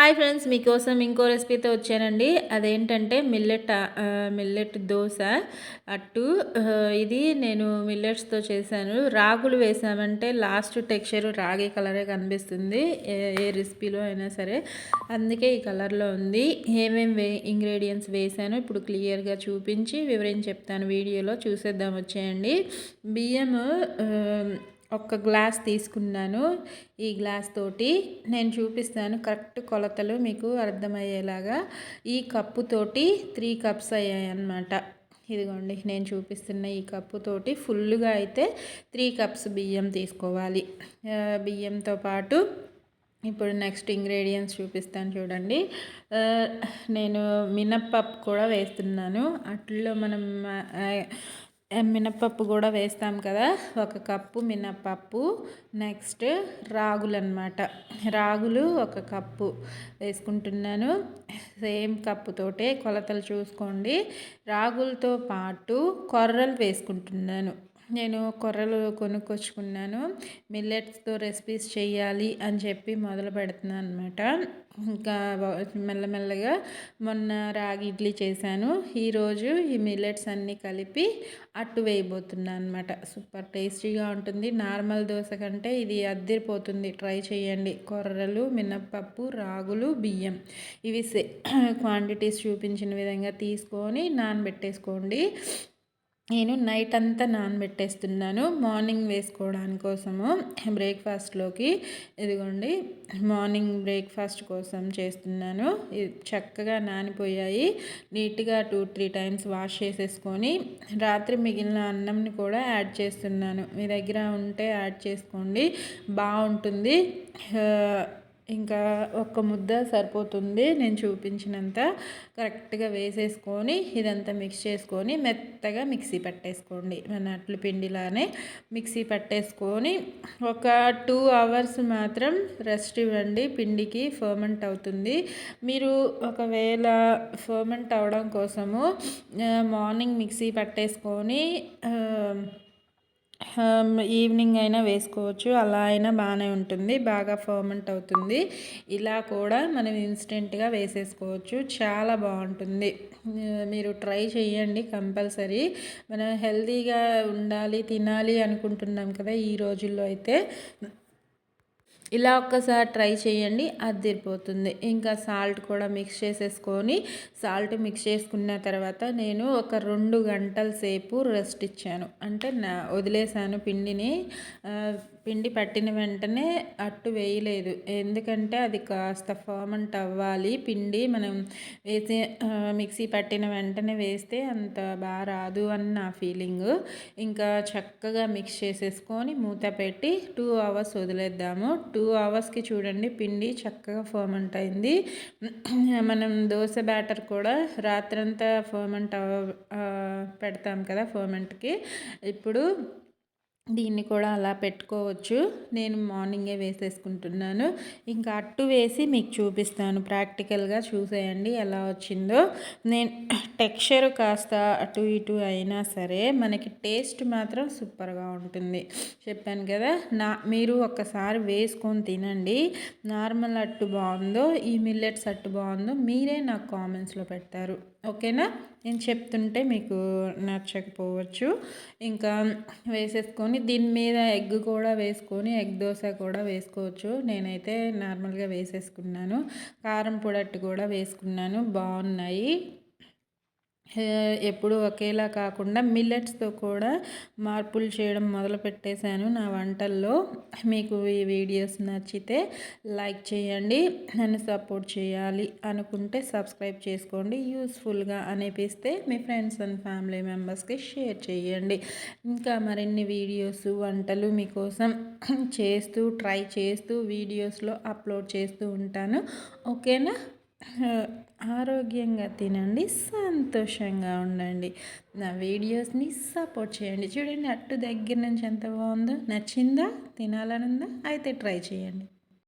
Hi friends, మీకోసం ఇంకో రెసిపీతో వచ్చానండి. అదేంటంటే మిల్లెట్ దోశ అట్టు. ఇది నేను మిల్లెట్స్తో చేశాను. రాగులు వేసామంటే లాస్ట్ టెక్స్చర్ రాగి కలరే కనిపిస్తుంది ఏ రెసిపీలో అయినా సరే. అందుకే ఈ కలర్లో ఉంది. ఏమేమి ఇంగ్రీడియంట్స్ వేసాను ఇప్పుడు క్లియర్గా చూపించి వివరించి చెప్తాను. వీడియోలో చూసేద్దాం వచ్చేయండి. బియ్యము ఒక గ్లాస్ తీసుకున్నాను. ఈ గ్లాస్ తోటి నేను చూపిస్తాను కరెక్ట్ కొలతలు మీకు అర్థమయ్యేలాగా. ఈ కప్పుతోటి 3 కప్స్ అయ్యాయి అన్నమాట. ఇదిగోండి నేను చూపిస్తున్న ఈ కప్పుతోటి ఫుల్గా అయితే 3 కప్స్ బియ్యం తీసుకోవాలి. బియ్యంతో పాటు ఇప్పుడు నెక్స్ట్ ఇంగ్రీడియంట్స్ చూపిస్తాను చూడండి. నేను మినప్పప్పు కూడా వేస్తున్నాను. అట్లలో మనం మినప్పప్పు కూడా వేస్తాం కదా. 1 కప్పు మినప్పప్పు. నెక్స్ట్ రాగులు అన్నమాట. రాగులు 1 కప్పు వేసుకుంటున్నాను. సేమ్ కప్పుతోటే కొలతలు చూసుకోండి. రాగులతో పాటు కొర్రలు వేసుకుంటున్నాను. నేను కొర్రలు కొనుక్కొచ్చుకున్నాను. మిల్లెట్స్తో రెసిపీస్ చేయాలి అని చెప్పి మొదలు పెడుతున్నాను అనమాట. ఇంకా మెల్లమెల్లగా మొన్న రాగి ఇడ్లీ చేశాను. ఈరోజు ఈ మిల్లెట్స్ అన్నీ కలిపి అట్టు వేయబోతున్నాను అనమాట. సూపర్ టేస్టీగా ఉంటుంది. నార్మల్ దోశ కంటే ఇది అద్దరిపోతుంది. ట్రై చేయండి. కొర్రలు, మినప్పప్పు, రాగులు, బియ్యం ఇవి క్వాంటిటీస్ చూపించిన విధంగా తీసుకొని నానబెట్టేసుకోండి. నేను నైట్ అంతా నానబెట్టేస్తున్నాను మార్నింగ్ వేసుకోవడానికి కోసము. బ్రేక్ఫాస్ట్లోకి ఇదిగోండి మార్నింగ్ బ్రేక్ఫాస్ట్ కోసం చేస్తున్నాను. చక్కగా నానిపోయాయి. నీట్గా 2-3 టైమ్స్ వాష్ చేసేసుకొని రాత్రి మిగిలిన అన్నంని కూడా యాడ్ చేస్తున్నాను. మీ దగ్గర ఉంటే యాడ్ చేసుకోండి, బాగుంటుంది. ఇంకా 1 ముద్ద సరిపోతుంది. నేను చూపించినంత కరెక్ట్గా వేసేసుకొని ఇదంతా మిక్స్ చేసుకొని మెత్తగా మిక్సీ పట్టేసుకోండి. మన అట్ల పిండిలానే మిక్సీ పట్టేసుకొని ఒక 2 అవర్స్ మాత్రం రెస్ట్ ఇవ్వండి. పిండికి ఫర్మెంట్ అవుతుంది. మీరు ఒకవేళ ఫర్మెంట్ అవడం కోసము మార్నింగ్ మిక్సీ పట్టేసుకొని ఈవినింగ్ అయినా వేసుకోవచ్చు. అలా అయినా బాగానే ఉంటుంది, బాగా ఫర్మెంట్ అవుతుంది. ఇలా కూడా మనం ఇన్స్టెంట్గా వేసేసుకోవచ్చు. చాలా బాగుంటుంది. మీరు ట్రై చేయండి కంపల్సరీ. మనం హెల్తీగా ఉండాలి, తినాలి అనుకుంటున్నాం కదా ఈ రోజుల్లో అయితే ఇలా ఒక్కసారి ట్రై చేయండి, అదిరిపోతుంది. ఇంకా సాల్ట్ కూడా మిక్స్ చేసేసుకొని సాల్ట్ మిక్స్ చేసుకున్న తర్వాత నేను ఒక 2 గంటల సేపు రెస్ట్ ఇచ్చాను. అంటే వదిలేసాను పిండిని. పిండి పట్టిన వెంటనే అట్టు వేయలేదు. ఎందుకంటే అది కాస్త ఫర్మెంట్ అవ్వాలి. పిండి మనం వేసి మిక్సీ పట్టిన వెంటనే వేస్తే అంత బాగా రాదు అని నా ఫీలింగ్. ఇంకా చక్కగా మిక్స్ చేసేసుకొని మూత పెట్టి 2 అవర్స్ వదిలేద్దాము. 2 అవర్స్కి చూడండి పిండి చక్కగా ఫర్మెంట్ అయింది. మనం దోశ బ్యాటర్ కూడా రాత్రంతా ఫర్మెంట్ పెడతాం కదా ఫర్మెంట్కి. ఇప్పుడు దీన్ని కూడా అలా పెట్టుకోవచ్చు. నేను మార్నింగే వేసేసుకుంటున్నాను. ఇంకా అట్టు వేసి మీకు చూపిస్తాను. ప్రాక్టికల్గా చూసేయండి ఎలా వచ్చిందో. నేను టెక్స్చర్ కాస్త అటు ఇటు అయినా సరే మనకి టేస్ట్ మాత్రం సూపర్గా ఉంటుంది. చెప్పాను కదా, మీరు ఒక్కసారి వేసుకొని తినండి. నార్మల్ అట్టు బాగుందో ఈ మిల్లెట్స్ అట్టు బాగుందో మీరే నాకు కామెంట్స్లో పెడతారు. ఓకేనా? నేను చెప్తుంటే మీకు నచ్చకపోవచ్చు. ఇంకా వేసేసుకొని దీని మీద ఎగ్ కూడా వేసుకొని ఎగ్ దోశ కూడా వేసుకోవచ్చు. నేనైతే నార్మల్గా వేసేసుకున్నాను. కారం పొడట్టు కూడా వేసుకున్నాను. బాగున్నాయి. ఎప్పుడు ఒకేలా కాకుండా మిల్లెట్స్తో కూడా మార్పులు చేయడం మొదలు పెట్టేశాను నా వంటల్లో. మీకు ఈ వీడియోస్ నచ్చితే లైక్ చేయండి. నన్ను సపోర్ట్ చేయాలి అనుకుంటే సబ్స్క్రైబ్ చేసుకోండి. యూస్ఫుల్గా అనిపిస్తే మీ ఫ్రెండ్స్ అండ్ ఫ్యామిలీ మెంబర్స్కి షేర్ చేయండి. ఇంకా మరిన్ని వీడియోస్ వంటలు మీకోసం ట్రై చేస్తూ వీడియోస్లో అప్లోడ్ చేస్తూ ఉంటాను. ఓకేనా? ఆరోగ్యంగా తినండి, సంతోషంగా ఉండండి. నా వీడియోస్ని సపోర్ట్ చేయండి. చూడండి అట్టు దగ్గర నుంచి ఎంత బాగుందో. నచ్చిందా? తినాలనుందా? అయితే ట్రై చేయండి.